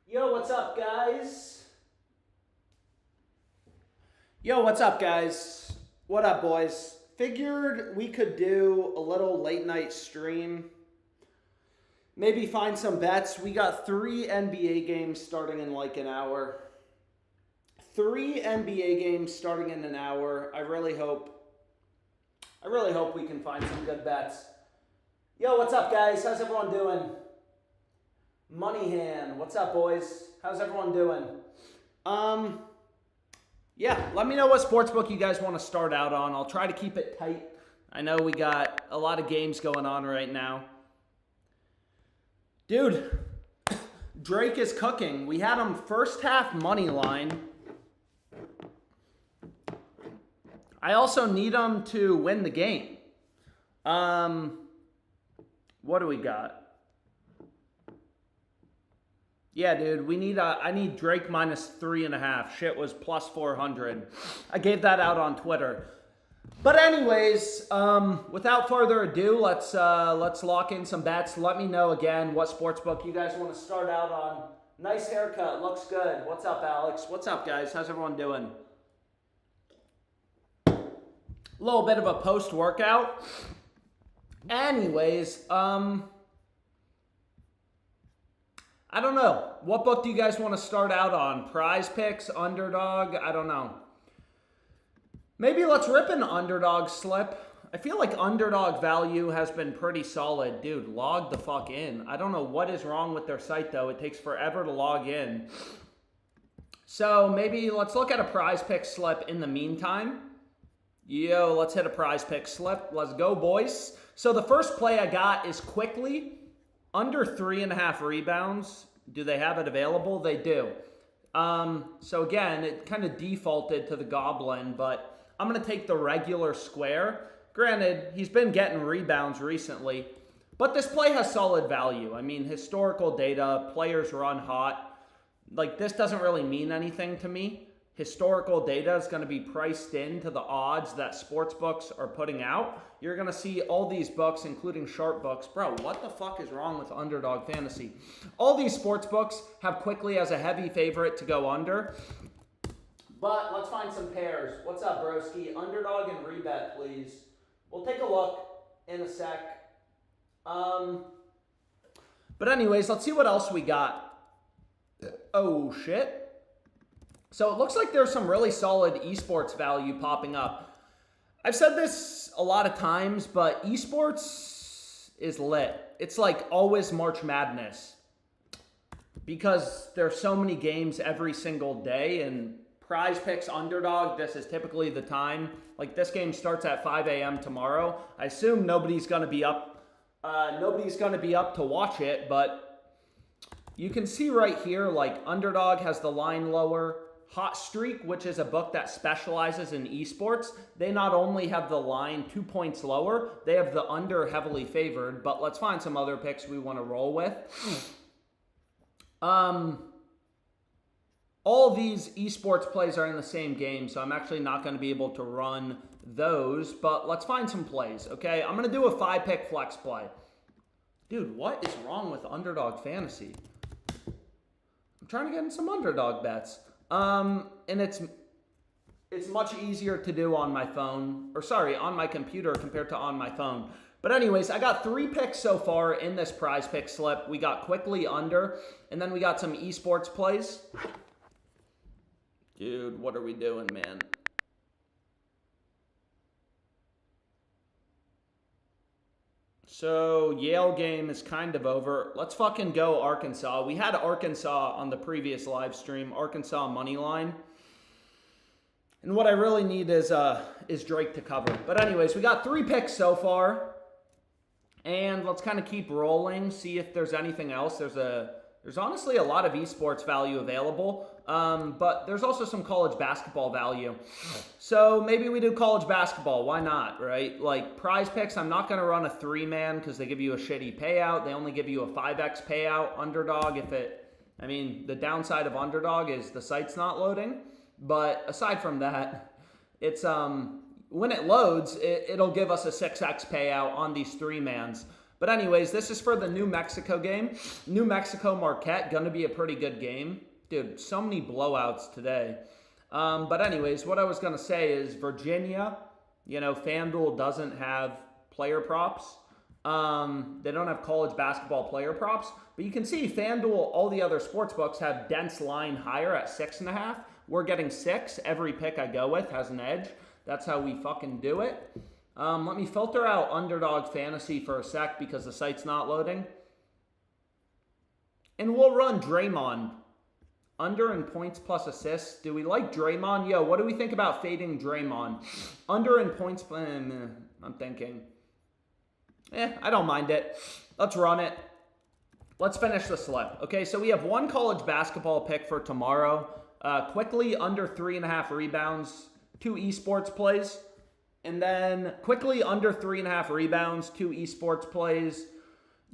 Yo, what's up, guys? Yo, what's up, guys? What up, boys? Figured we could do a little late night stream. Maybe find some bets. We got 3 NBA games starting in like an hour. 3 NBA games starting in an hour. I really hope we can find some good bets. Yo, what's up, guys? How's everyone doing? Money Hand, what's up, boys? How's everyone doing? Yeah, let me know what sportsbook you guys want to start out on. I'll try to keep it tight. I know we got a lot of games going on right now. Dude, Drake is cooking. We had him first half money line. I also need him to win the game. What do we got? Yeah, dude, I need Drake minus 3.5. Shit was plus 400. I gave that out on Twitter. But anyways, without further ado, let's lock in some bets. Let me know again what sportsbook you guys want to start out on. Nice haircut, looks good. What's up, Alex? What's up, guys? How's everyone doing? A little bit of a post-workout. Anyways, I don't know. What book do you guys want to start out on? PrizePicks, Underdog? I don't know. Maybe let's rip an Underdog slip. I feel like Underdog value has been pretty solid. Dude, log the fuck in. I don't know what is wrong with their site, though. It takes forever to log in. So maybe let's look at a PrizePicks slip in the meantime. Yo, let's hit a PrizePicks slip. Let's go, boys. So the first play I got is quickly. Under 3.5 rebounds. Do they have it available? They do. So again, it kind of defaulted to the Goblin, but I'm going to take the regular square. Granted, he's been getting rebounds recently, but this play has solid value. I mean, historical data, players run hot. Like, this doesn't really mean anything to me. Historical data is going to be priced into the odds that sports books are putting out. You're going to see all these books, including sharp books. Bro, what the fuck is wrong with Underdog Fantasy? All these sports books have quickly as a heavy favorite to go under. But let's find some pairs. What's up, broski? Underdog and rebet, please. We'll take a look in a sec. But anyways, let's see what else we got. Oh, shit. So it looks like there's some really solid esports value popping up. I've said this a lot of times, but esports is lit. It's like always March Madness because there's so many games every single day, and PrizePicks Underdog, this is typically the time. Like, this game starts at 5 a.m. tomorrow. I assume nobody's going to be up. To watch it, but you can see right here, like, Underdog has the line lower. Hot Streak, which is a book that specializes in esports, they not only have the line 2 points lower, they have the under heavily favored, but let's find some other picks we want to roll with. All these esports plays are in the same game, so I'm actually not going to be able to run those, but let's find some plays, okay? I'm going to do a 5-pick flex play. Dude, what is wrong with Underdog Fantasy? I'm trying to get in some Underdog bets. And it's much easier to do on my phone, on my computer compared to on my phone. But anyways, I got 3 picks so far in this PrizePick slip. We got quickly under, and then we got some esports plays. Dude, what are we doing, man? So, Yale game is kind of over. Let's fucking go Arkansas. We had Arkansas on the previous live stream. Arkansas money line. And what I really need is Drake to cover. But anyways, we got 3 picks so far. And let's kind of keep rolling, see if there's anything else. There's honestly a lot of esports value available. But there's also some college basketball value. So maybe we do college basketball. Why not, right? Like PrizePicks, I'm not going to run a 3-man because they give you a shitty payout. They only give you a 5x payout. Underdog, the downside of Underdog is the site's not loading. But aside from that, it's when it loads, it'll give us a 6x payout on these 3-mans. But anyways, this is for the New Mexico game. New Mexico Marquette, gonna be a pretty good game. Dude, so many blowouts today. But anyways, what I was gonna say is Virginia, FanDuel doesn't have player props. They don't have college basketball player props. But you can see FanDuel, all the other sports books have dense line higher at 6.5. We're getting 6. Every pick I go with has an edge. That's how we fucking do it. Let me filter out Underdog Fantasy for a sec because the site's not loading. And we'll run Draymond. Under in points plus assists. Do we like Draymond? Yo, what do we think about fading Draymond? Under in points, I'm thinking. I don't mind it. Let's run it. Let's finish the slip. Okay, so we have one college basketball pick for tomorrow. Quickly under 3.5 rebounds, 2 esports plays. And then quickly under 3.5 rebounds, 2 esports plays.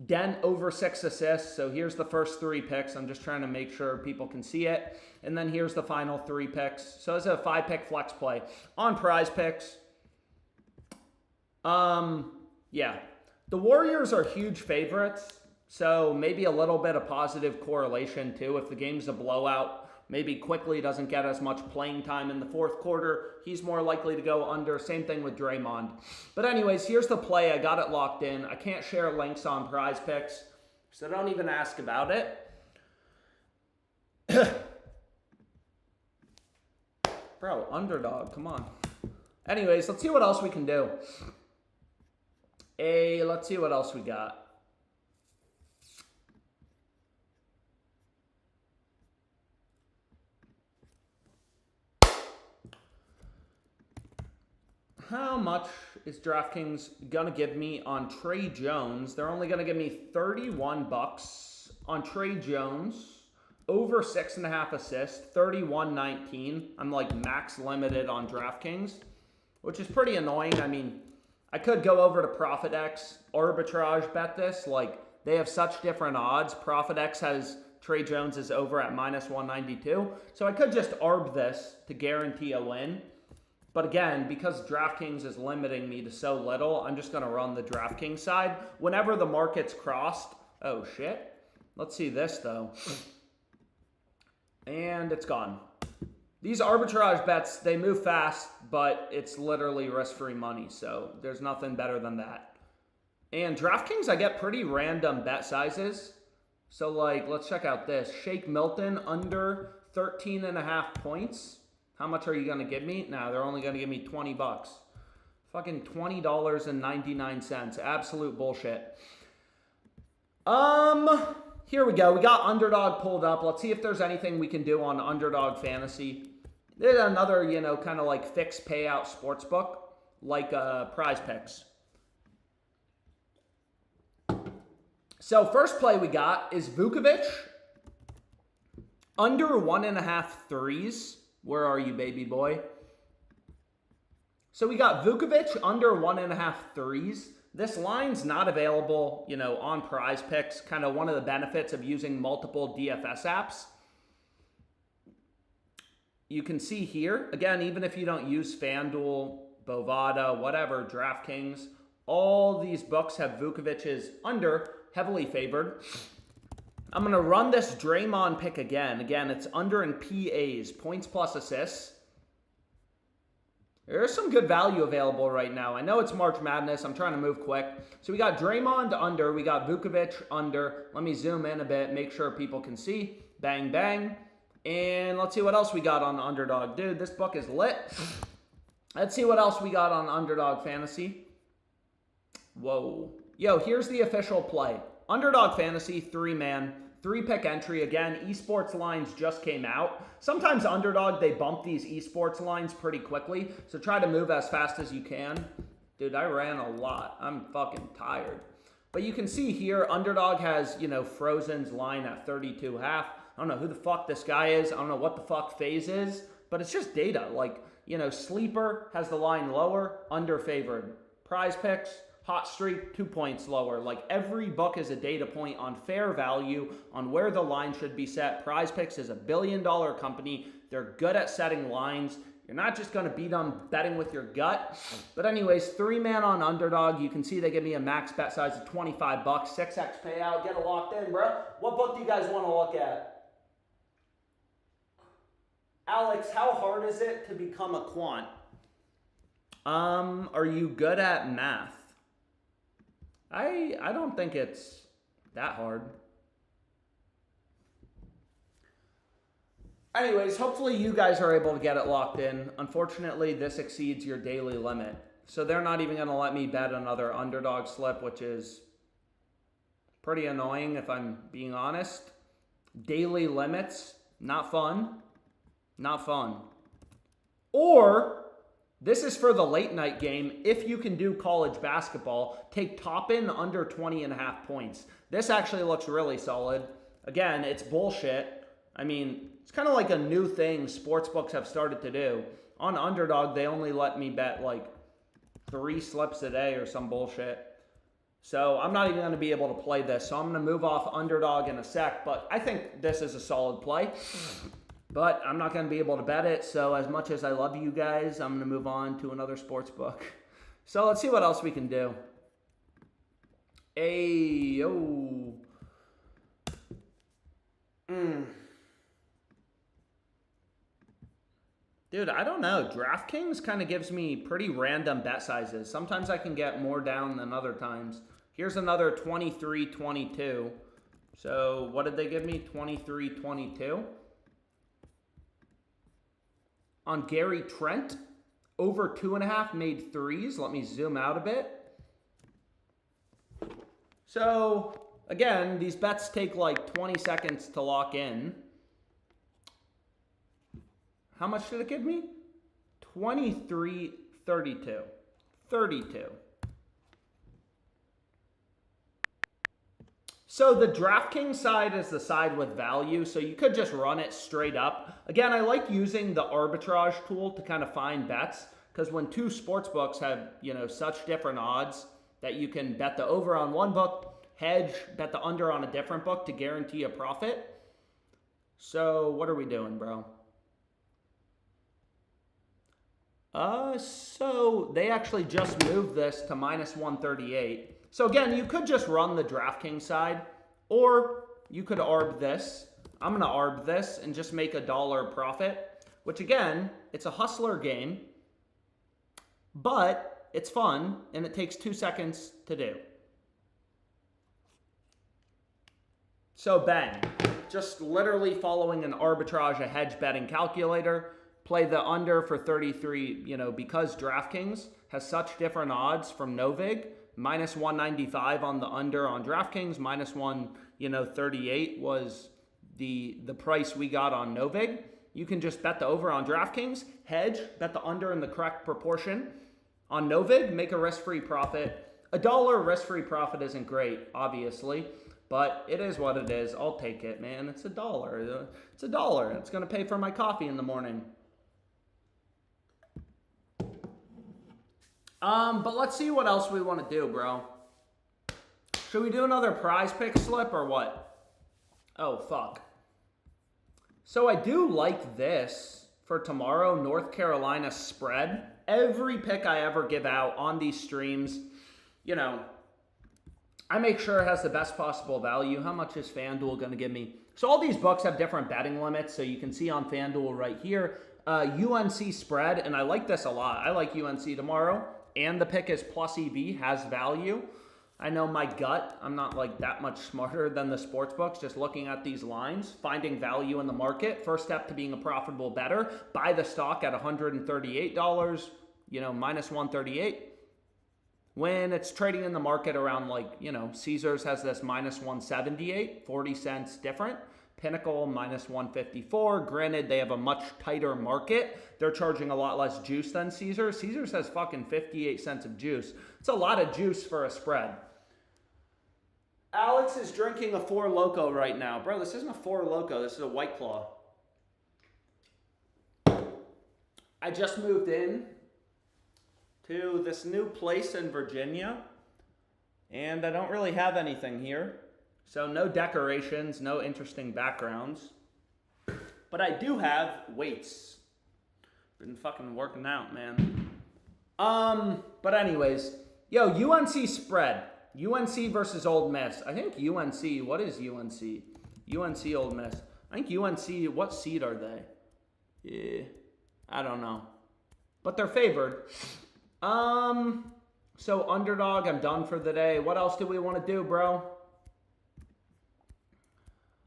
Dent over 6 assists. So here's the first 3 picks. I'm just trying to make sure people can see it. And then here's the final 3 picks. So it's a 5-pick flex play on PrizePicks. Yeah. The Warriors are huge favorites. So maybe a little bit of positive correlation too. If the game's a blowout, maybe Quickly doesn't get as much playing time in the fourth quarter. He's more likely to go under. Same thing with Draymond. But anyways, here's the play. I got it locked in. I can't share links on PrizePicks, so don't even ask about it. Bro, underdog, come on. Anyways, let's see what else we can do. Let's see what else we got. How much is DraftKings going to give me on Trey Jones? They're only going to give me $31 on Trey Jones. Over 6.5 assists, 31.19. I'm like max limited on DraftKings, which is pretty annoying. I mean, I could go over to ProfitX, arbitrage bet this. Like, they have such different odds. ProfitX has Trey Jones is over at -192. So I could just arb this to guarantee a win. But again, because DraftKings is limiting me to so little, I'm just going to run the DraftKings side. Whenever the market's crossed, oh shit. Let's see this though. And it's gone. These arbitrage bets, they move fast, but it's literally risk-free money. So there's nothing better than that. And DraftKings, I get pretty random bet sizes. So like, let's check out this. Shake Milton under 13.5 points. How much are you going to give me? No, they're only going to give me $20. Fucking $20.99. Absolute bullshit. Here we go. We got Underdog pulled up. Let's see if there's anything we can do on Underdog Fantasy. There's another, kind of like fixed payout sports book, like PrizePicks. So first play we got is Vukovic. Under 1.5 threes. Where are you, baby boy? So we got Vukovic under 1.5 threes. This line's not available, on PrizePicks. Kind of one of the benefits of using multiple DFS apps. You can see here, again, even if you don't use FanDuel, Bovada, whatever, DraftKings, all these books have Vukovic's under, heavily favored. I'm going to run this Draymond pick again. Again, it's under in PAs, points plus assists. There's some good value available right now. I know it's March Madness. I'm trying to move quick. So we got Draymond under. We got Vukovic under. Let me zoom in a bit, make sure people can see. Bang, bang. And let's see what else we got on Underdog. Dude, this book is lit. Let's see what else we got on Underdog Fantasy. Whoa. Yo, here's the official play. Underdog Fantasy, 3-man, 3-pick entry. Again, esports lines just came out. Sometimes Underdog, they bump these esports lines pretty quickly, so try to move as fast as you can. Dude, I ran a lot. I'm fucking tired. But you can see here, Underdog has, Frozen's line at 32.5. I don't know who the fuck this guy is. I don't know what the fuck phase is, but it's just data. Like, Sleeper has the line lower, under favored. PrizePicks, Hot Streak, 2 points lower. Like, every book is a data point on fair value, on where the line should be set. PrizePicks is a $1 billion company. They're good at setting lines. You're not just going to beat them betting with your gut. But anyways, 3-man on underdog. You can see they give me a max bet size of 25 bucks. 6x payout. Get it locked in, bro. What book do you guys want to look at? Alex, how hard is it to become a quant? Are you good at math? I don't think it's that hard. Anyways, hopefully you guys are able to get it locked in. Unfortunately, this exceeds your daily limit. So they're not even going to let me bet another underdog slip, which is pretty annoying if I'm being honest. Daily limits, not fun. Not fun. Or, this is for the late night game. If you can do college basketball, take Toppin under 20.5 points. This actually looks really solid. Again, it's bullshit. I mean, it's kind of like a new thing sportsbooks have started to do. On underdog, they only let me bet like 3 slips a day or some bullshit. So I'm not even going to be able to play this. So I'm going to move off underdog in a sec. But I think this is a solid play. But I'm not going to be able to bet it. So as much as I love you guys, I'm going to move on to another sports book. So let's see what else we can do. Ayo. Dude, I don't know. DraftKings kind of gives me pretty random bet sizes. Sometimes I can get more down than other times. Here's another 23-22. So what did they give me? 23-22. On Gary Trent, over 2.5 made threes. Let me zoom out a bit. So again, these bets take like 20 seconds to lock in. How much did it give me? 23-32. 32. So the DraftKings side is the side with value, so you could just run it straight up. Again, I like using the arbitrage tool to kind of find bets, because when two sports books have, such different odds that you can bet the over on one book, hedge, bet the under on a different book to guarantee a profit. So what are we doing, bro? So they actually just moved this to minus 138. So again, you could just run the DraftKings side, or you could ARB this. I'm going to ARB this and just make $1 profit, which again, it's a hustler game, but it's fun and it takes 2 seconds to do. So bang, just literally following an arbitrage, a hedge betting calculator. Play the under for 33, because DraftKings has such different odds from Novig. Minus 195 on the under on DraftKings. Minus 138 was the price we got on Novig. You can just bet the over on DraftKings, hedge, bet the under in the correct proportion. On Novig, make a risk-free profit. $1 risk-free profit isn't great, obviously, but it is what it is. I'll take it, man. It's $1. It's $1. It's going to pay for my coffee in the morning. But let's see what else we want to do, bro. Should we do another PrizePicks slip or what? Oh, fuck. So I do like this for tomorrow, North Carolina spread. Every pick I ever give out on these streams, I make sure it has the best possible value. How much is FanDuel going to give me? So all these books have different betting limits. So you can see on FanDuel right here, UNC spread. And I like this a lot. I like UNC tomorrow. And the pick is plus EV, has value. I know my gut, I'm not like that much smarter than the sports books, just looking at these lines, finding value in the market. First step to being a profitable bettor, buy the stock at $138, minus 138. When it's trading in the market around Caesars has this minus 178, 40 cents different. Pinnacle minus 154. Granted, they have a much tighter market. They're charging a lot less juice than Caesars. Caesars has fucking 58 cents of juice. It's a lot of juice for a spread. Alex is drinking a Four Loko right now. Bro, this isn't a Four Loko. This is a White Claw. I just moved in to this new place in Virginia, and I don't really have anything here. So no decorations, no interesting backgrounds. But I do have weights. Been fucking working out, man. But anyways, yo, UNC spread. UNC versus Old Miss. I think UNC, what is UNC? UNC Old Miss. I think UNC, what seed are they? Yeah, I don't know. But they're favored. So underdog, I'm done for the day. What else do we want to do, bro?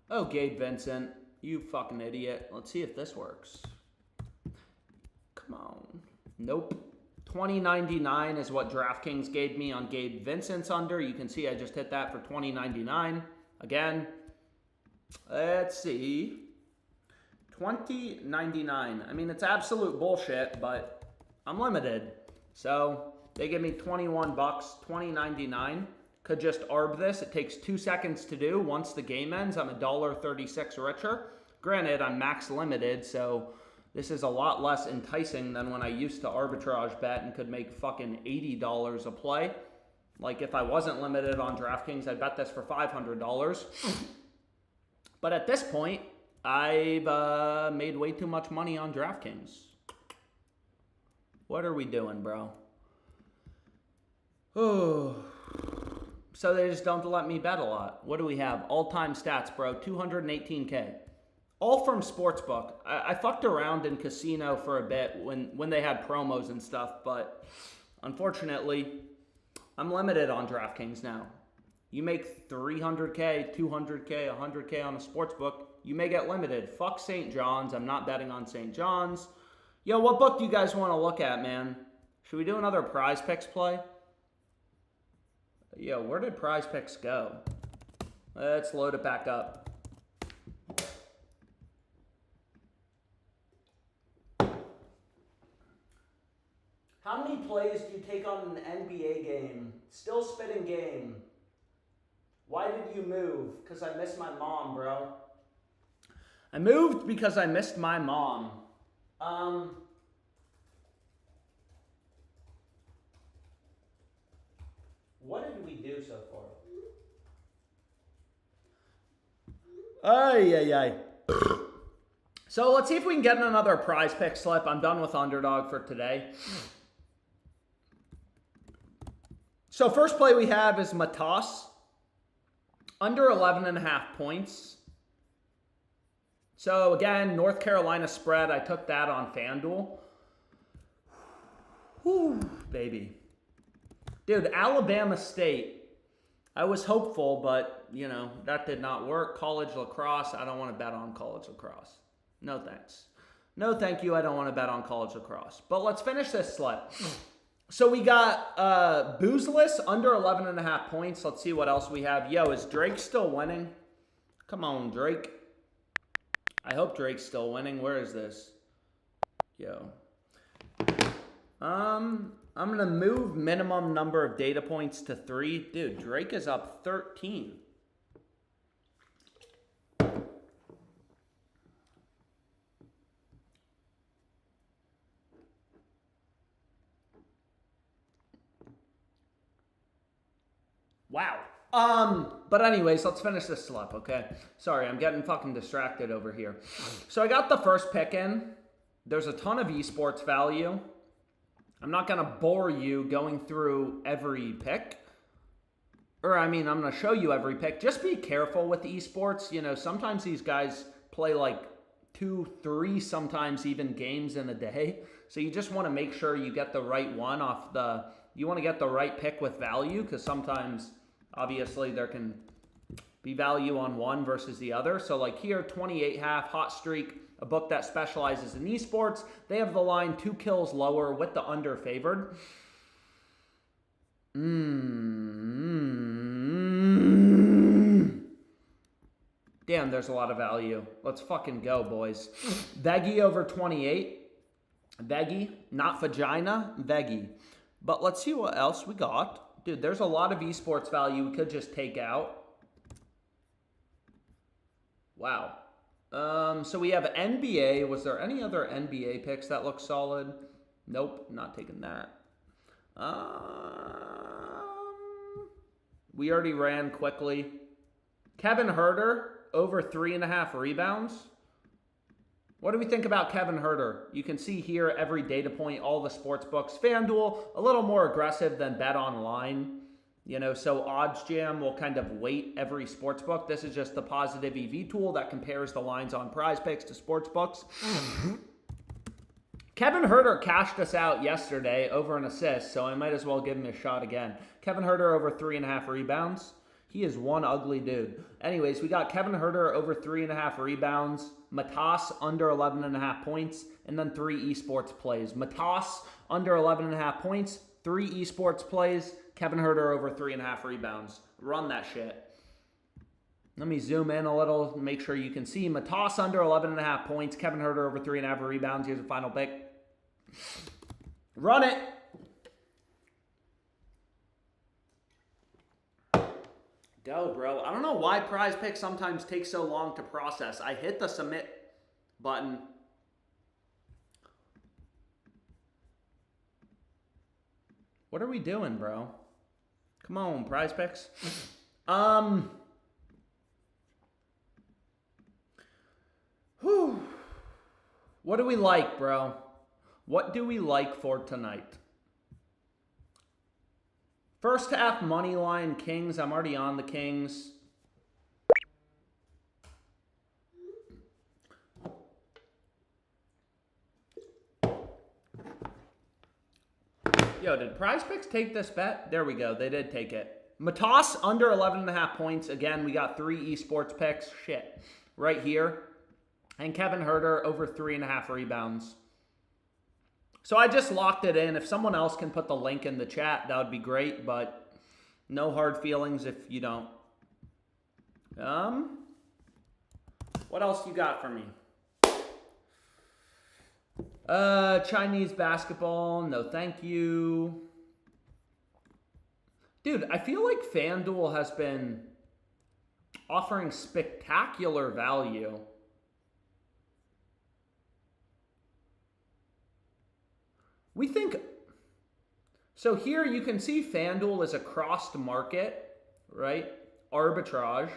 Oh, Gabe Vincent. You fucking idiot. Let's see if this works. Come on. Nope. $20.99 is what DraftKings gave me on Gabe Vincent's under. You can see I just hit that for $20.99. Again, let's see. $20.99. I mean, it's absolute bullshit, but I'm limited. So they give me 21 bucks, $20.99. Could just arb this. It takes 2 seconds to do. Once the game ends, I'm $1.36 richer. Granted, I'm max limited, so this is a lot less enticing than when I used to arbitrage bet and could make fucking $80 a play. Like if I wasn't limited on DraftKings, I'd bet this for $500. But at this point, I've made way too much money on DraftKings. What are we doing, bro? Oh. So they just don't let me bet a lot. What do we have? All-time stats, bro. 218K. All from Sportsbook. I fucked around in casino for a bit when they had promos and stuff, but unfortunately, I'm limited on DraftKings now. You make 300K, 200K, 100K on a Sportsbook, you may get limited. Fuck St. John's. I'm not betting on St. John's. Yo, what book do you guys want to look at, man? Should we do another PrizePicks play? Yo, where did PrizePicks go? Let's load it back up. How many plays do you take on an NBA game? Still spitting game. Why did you move? Because I missed my mom, bro. I moved because I missed my mom. What did we do so far? Ay. So let's see if we can get another PrizePicks slip. I'm done with underdog for today. So first play we have is Matas. Under 11.5 points. So again, North Carolina spread. I took that on FanDuel. Whew, baby. Dude, Alabama State. I was hopeful, but, you know, that did not work. College lacrosse. I don't want to bet on college lacrosse. No thanks. No thank you. I don't want to bet on college lacrosse. But let's finish this slip. So we got Boozless under 11.5 points. Let's see what else we have. Yo, is Drake still winning? Come on, Drake. I hope Drake's still winning. Where is this? Yo. I'm going to move minimum number of data points to 3. Dude, Drake is up 13. Wow. But anyways, let's finish this slip, okay? Sorry, I'm getting fucking distracted over here. So I got the first pick in. There's a ton of esports value. I'm not going to bore you going through every pick. Or, I mean, I'm going to show you every pick. Just be careful with esports. You know, sometimes these guys play like 2, 3, sometimes even games in a day. So you just want to make sure you get the right one off the... You want to get the right pick with value because sometimes... Obviously, there can be value on one versus the other. So like here, 28.5, Hot Streak, a book that specializes in esports. They have the line 2 kills lower with the under favored. Damn, there's a lot of value. Let's fucking go, boys. Veggie over 28. Veggie, not vagina, Veggie. But let's see what else we got. Dude, there's a lot of esports value we could just take out. Wow. So we have NBA. Was there any other NBA picks that look solid? Nope, not taking that. We already ran quickly. Kevin Huerter, over 3.5 rebounds. What do we think about Kevin Huerter? You can see here every data point, all the sports books. FanDuel, a little more aggressive than Bet Online. You know, so OddsJam will kind of weight every sports book. This is just the positive EV tool that compares the lines on PrizePicks to sports books. Kevin Huerter cashed us out yesterday over an assist, so I might as well give him a shot again. Kevin Huerter over 3.5 rebounds. He is one ugly dude. Anyways, we got Kevin Huerter over 3.5 rebounds, Matas under 11.5 points, and then 3 esports plays. Matas under 11.5 points, 3 esports plays, Kevin Huerter over 3.5 rebounds. Run that shit. Let me zoom in a little, make sure you can see. Matas under 11.5 points, Kevin Huerter over 3.5 rebounds. Here's a final pick. Run it. Go, bro. I don't know why PrizePicks sometimes takes so long to process. I hit the submit button. What are we doing, bro? Come on, PrizePicks. Whew. What do we like, bro? What do we like for tonight? First half money line Kings. I'm already on the Kings. Yo, did PrizePicks take this bet? There we go. They did take it. Matas under 11.5 points. Again, we got 3 esports picks. Shit. Right here. And Kevin Huerter over 3.5 rebounds. So I just locked it in. If someone else can put the link in the chat, that would be great. But no hard feelings if you don't. What else you got for me? Chinese basketball. No, thank you. Dude, I feel like FanDuel has been offering spectacular value. We think, so here you can see FanDuel is a crossed market, right? Arbitrage.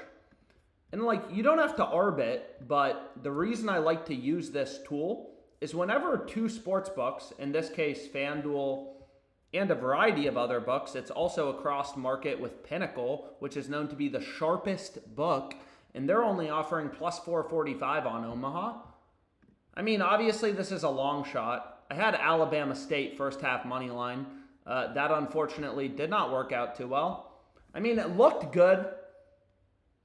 And like, you don't have to arbit, but the reason I like to use this tool is whenever 2 sports books, in this case FanDuel and a variety of other books, it's also a crossed market with Pinnacle, which is known to be the sharpest book, and they're only offering plus 445 on Omaha. I mean, obviously this is a long shot. I had Alabama State first half money line. That unfortunately did not work out too well. I mean, it looked good.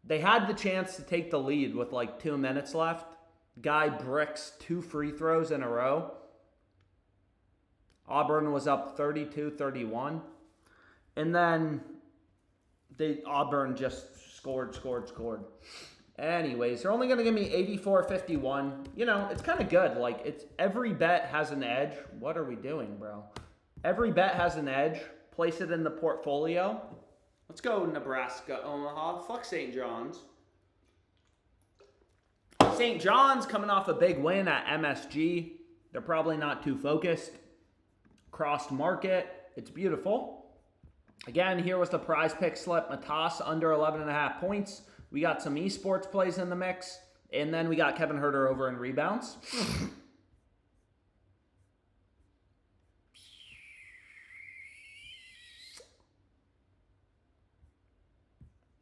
They had the chance to take the lead with like 2 minutes left. Guy bricks 2 free throws in a row. Auburn was up 32-31. And then Auburn just scored. Anyways, they're only going to give me 84.51. You know, it's kind of good. Like, it's every bet has an edge. What are we doing, bro? Every bet has an edge. Place it in the portfolio. Let's go Nebraska, Omaha. Fuck St. John's. St. John's coming off a big win at MSG. They're probably not too focused. Crossed market. It's beautiful. Again, here was the PrizePicks slip. Matas under 11.5 points. We got some esports plays in the mix. And then we got Kevin Huerter over in rebounds.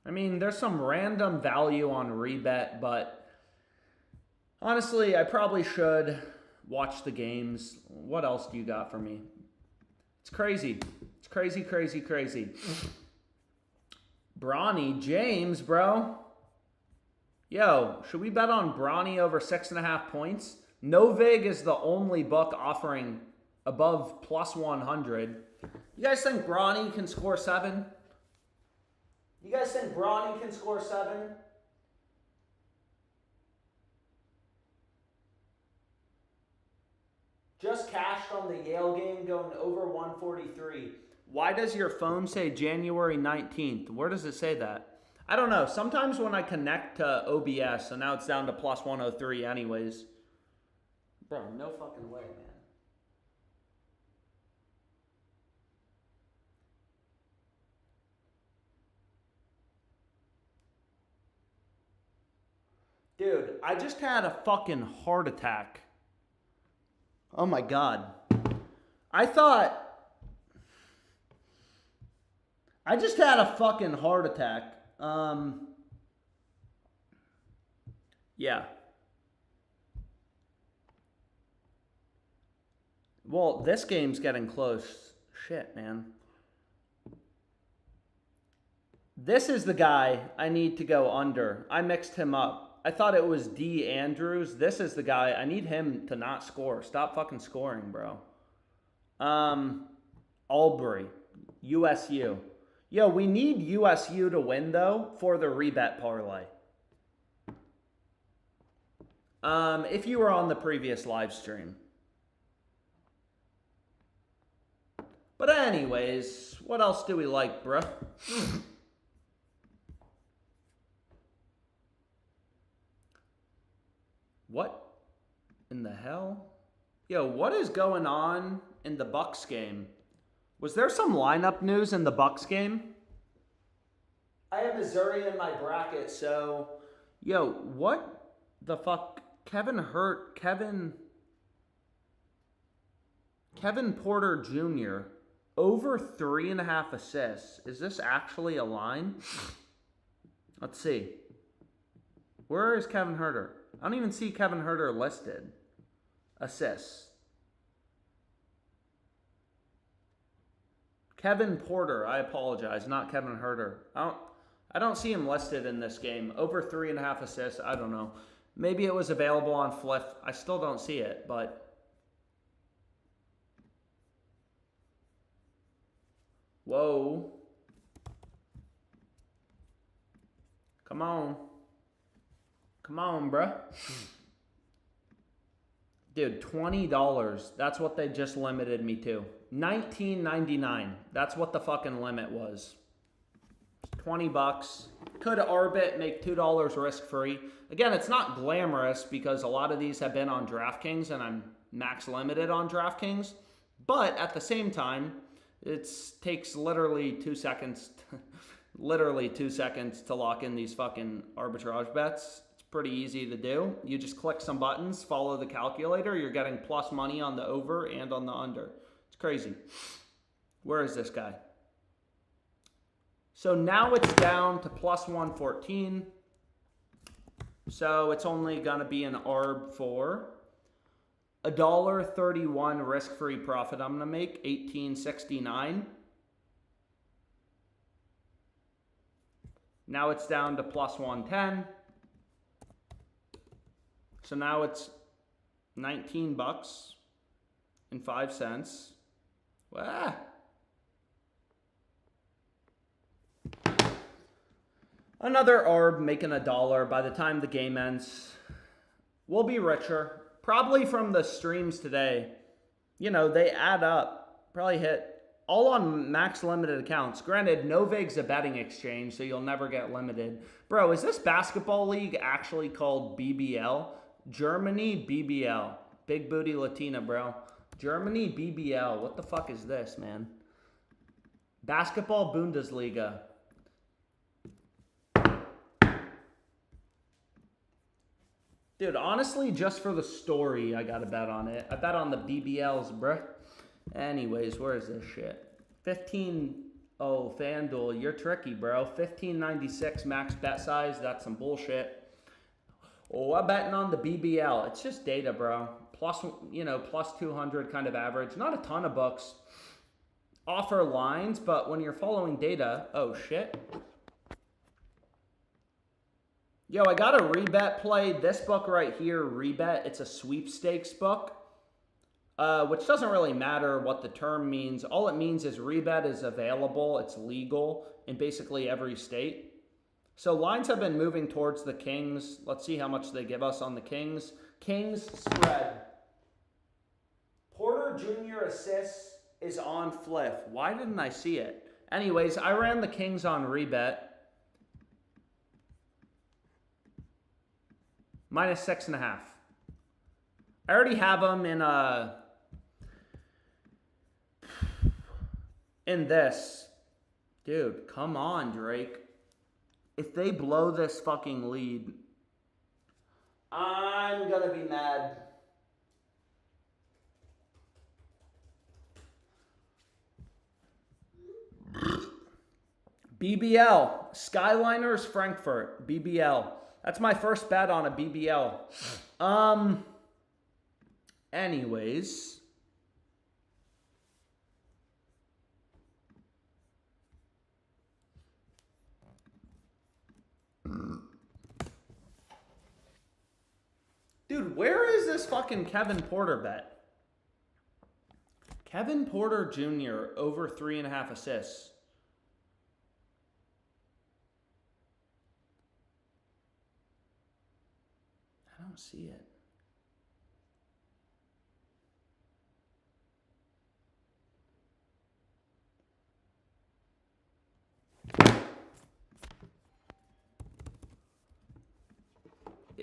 I mean, there's some random value on rebet, but honestly, I probably should watch the games. What else do you got for me? It's crazy. It's crazy. Bronny James, bro. Yo, should we bet on Bronny over 6.5 points? Novig is the only book offering above plus 100. You guys think Bronny can score 7? You guys think Bronny can score 7? Just cashed on the Yale game going over 143. Why does your phone say January 19th? Where does it say that? I don't know. Sometimes when I connect to OBS, so now it's down to plus 103 anyways. Bro, no fucking way, man. Dude, I just had a fucking heart attack. Oh my God. I just had a fucking heart attack. Yeah. Well, this game's getting close. Shit, man. This is the guy I need to go under. I mixed him up. I thought it was D. Andrews. This is the guy. I need him to not score. Stop fucking scoring, bro. Albury. USU. Yo, we need USU to win, though, for the rebet parlay. If you were on the previous live stream. But anyways, what else do we like, bruh? What in the hell? Yo, what is going on in the Bucks game? Was there some lineup news in the Bucks game? I have Missouri in my bracket, so... Yo, what the fuck? Kevin Porter Jr. over 3.5 assists. Is this actually a line? Let's see. Where is Kevin Huerter? I don't even see Kevin Huerter listed. Assists. Kevin Porter, I apologize, not Kevin Huerter. I don't see him listed in this game. Over 3.5 assists, I don't know. Maybe it was available on Fliff. I still don't see it, but... Whoa. Come on. Come on, bruh. Dude, $20. That's what they just limited me to. $19.99. That's what the fucking limit was. $20. Could Arbit make $2 risk-free. Again, it's not glamorous because a lot of these have been on DraftKings and I'm max limited on DraftKings. But at the same time, it takes literally 2 seconds. Literally 2 seconds to lock in these fucking arbitrage bets. Pretty easy to do. You just click some buttons, follow the calculator. You're getting plus money on the over and on the under. It's crazy. Where is this guy? So now it's down to plus 114. So it's only going to be an ARB for $1.31 risk-free profit. I'm going to make $18.69. Now it's down to plus 110. So now it's $19.05. Ah. Another ARB making $1 by the time the game ends. We'll be richer. Probably from the streams today. You know, they add up. Probably hit all on max limited accounts. Granted, Novig's a betting exchange, so you'll never get limited. Bro, is this basketball league actually called BBL? Germany BBL. Big booty Latina, bro. Germany BBL. What the fuck is this, man? Basketball Bundesliga. Dude, honestly, just for the story, I gotta bet on it. I bet on the BBLs, bruh. Anyways, where is this shit? 15... Oh, FanDuel, you're tricky, bro. 15.96 max bet size. That's some bullshit. Oh, I'm betting on the BBL. It's just data, bro. Plus, you know, plus 200 kind of average. Not a ton of books offer lines, but when you're following data, oh shit. Yo, I got a rebet play. This book right here, rebet. It's a sweepstakes book, which doesn't really matter what the term means. All it means is rebet is available. It's legal in basically every state. So lines have been moving towards the Kings. Let's see how much they give us on the Kings. Kings spread. Porter Jr. assists is on Fliff. Why didn't I see it? Anyways, I ran the Kings on rebet. Minus 6.5. I already have them in this. Dude, come on, Drake. If they blow this fucking lead, I'm going to be mad. BBL, Skyliners Frankfurt, BBL. That's my first bet on a BBL. Anyways. Dude, where is this fucking Kevin Porter bet? Kevin Porter Jr. over 3.5 assists. I don't see it.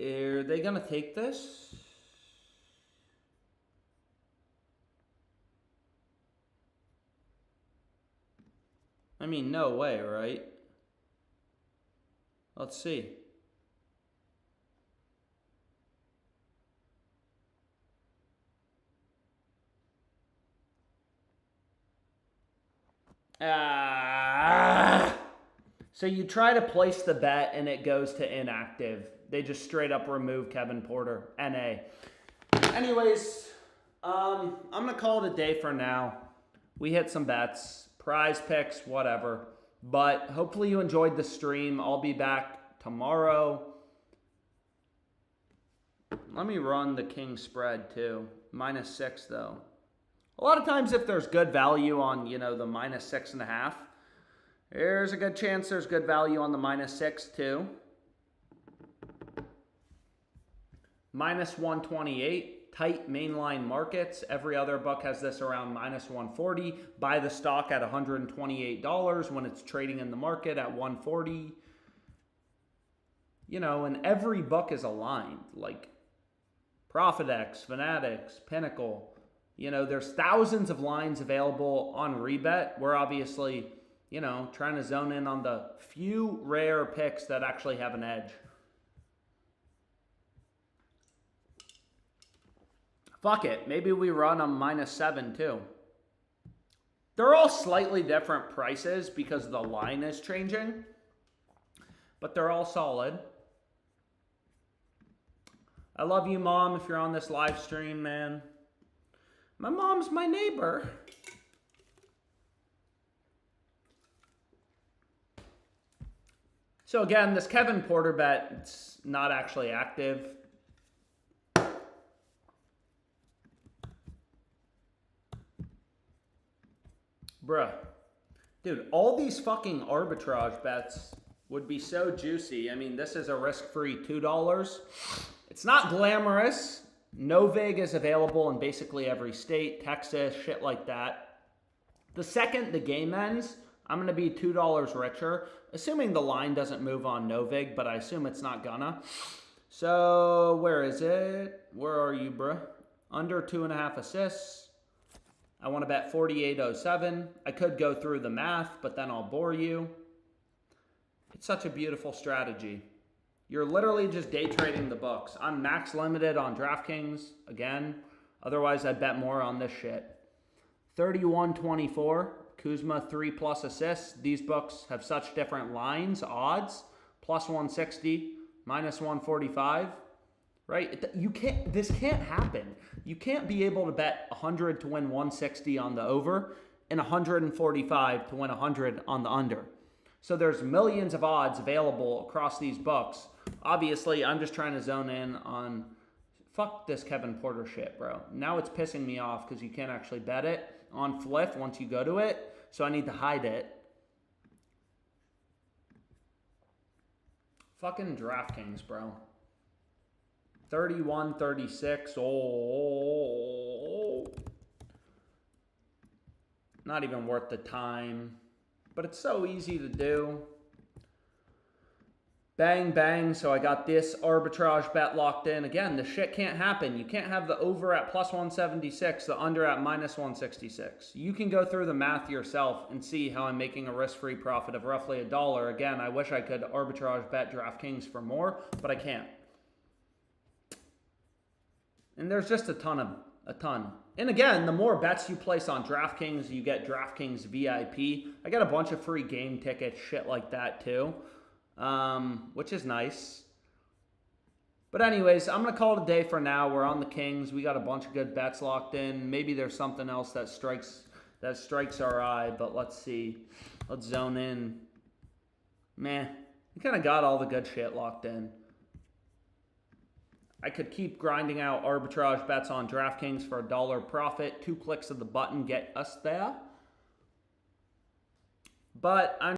Are they going to take this? I mean, no way, right? Let's see. So you try to place the bet and it goes to inactive. They just straight up remove Kevin Porter. NA. Anyways, I'm going to call it a day for now. We hit some bets, prize picks, whatever. But hopefully you enjoyed the stream. I'll be back tomorrow. Let me run the king spread too. -6 though. A lot of times if there's good value on, the -6.5, there's a good chance there's good value on the -6 too. -128, tight mainline markets. Every other book has this around -140. Buy the stock at $128 when it's trading in the market at 140. And every book is aligned. Like ProfitX, Fanatics, Pinnacle. There's thousands of lines available on Rebet. We're obviously, trying to zone in on the few rare picks that actually have an edge. Fuck it. Maybe we run on -7 too. They're all slightly different prices because the line is changing. But they're all solid. I love you, Mom, if you're on this live stream, man. My mom's my neighbor. So again, this Kevin Porter bet, it's not actually active. Bruh. Dude, all these fucking arbitrage bets would be so juicy. I mean, this is a risk-free $2. It's not glamorous. No vig is available in basically every state, Texas, shit like that. The second the game ends, I'm going to be $2 richer, assuming the line doesn't move on no vig, but I assume it's not gonna. So, where is it? Where are you, bruh? Under 2.5 assists. I want to bet 48.07. I could go through the math, but then I'll bore you. It's such a beautiful strategy. You're literally just day trading the books. I'm max limited on DraftKings, again. Otherwise, I'd bet more on this shit. 31.24, Kuzma 3+ assists. These books have such different lines, odds. +160, -145, right? This can't happen. You can't be able to bet 100 to win 160 on the over and 145 to win 100 on the under. So there's millions of odds available across these books. Obviously, I'm just trying to zone in on, fuck this Kevin Porter shit, bro. Now it's pissing me off because you can't actually bet it on Fliff once you go to it. So I need to hide it. Fucking DraftKings, bro. 31-36. Oh. Not even worth the time. But it's so easy to do. Bang, bang. So I got this arbitrage bet locked in. Again, the shit can't happen. You can't have the over at +176, the under at -166. You can go through the math yourself and see how I'm making a risk-free profit of roughly $1. Again, I wish I could arbitrage bet DraftKings for more, but I can't. And there's just a ton. And again, the more bets you place on DraftKings, you get DraftKings VIP. I got a bunch of free game tickets, shit like that too, which is nice. But anyways, I'm going to call it a day for now. We're on the Kings. We got a bunch of good bets locked in. Maybe there's something else that strikes our eye, but let's see. Let's zone in. Meh. We kind of got all the good shit locked in. I could keep grinding out arbitrage bets on DraftKings for $1 profit. 2 clicks of the button get us there. But I'm